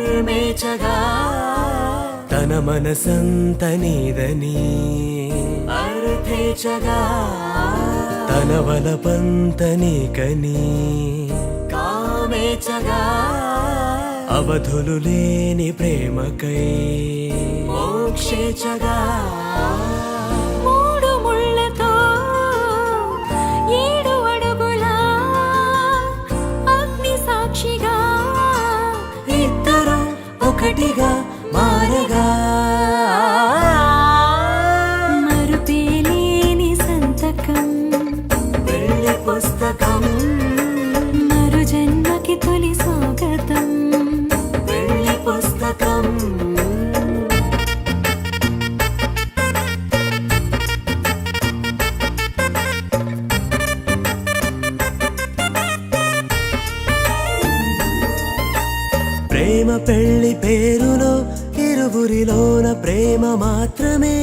నిర్మేచగా తన మనసంత నీదని అర్థేచగా తన వలపంత నీకని కామేచగా అవధులు లేని ప్రేమకై మోక్షేచగా మూడు ముళ్ళతో 7 అడుగుల అగ్ని సాక్షిగా ఇద్దరు ఒకటిగా మారగా మరుపేలేని సంతకం వెళ్ళి పుస్తకం మరు జన్మకి తొలి స్వాగతం వెళ్ళి పుస్తకం ప్రేమ పెళ్లి పేరులో ఇరువురిలోన ప్రేమ మాత్రమే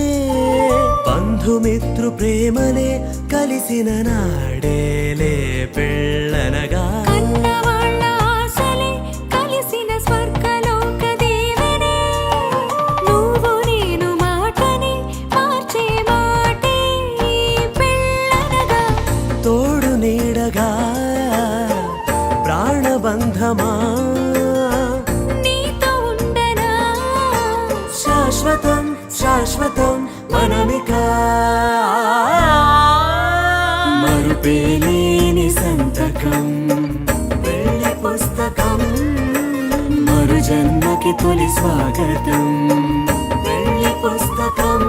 బంధుమిత్రు ప్రేమలే కలిసిన నాడేలే పెళ్ళనగా కన్నవాళ్ళ ఆశలే కలిసిన స్వర్గలోక దీవెనే నువ్వు నేను మాటని మార్చే మాటే పెళ్ళనగా తోడు నీడగా ప్రాణబంధమా నీతో ఉండనా శాశ్వతం శాశ్వతం మనమిక మరుపేలేని సంతకం వెళ్ళి పుస్తకం మరు జన్మకి తొలి స్వాగతం వెళ్ళి పుస్తకం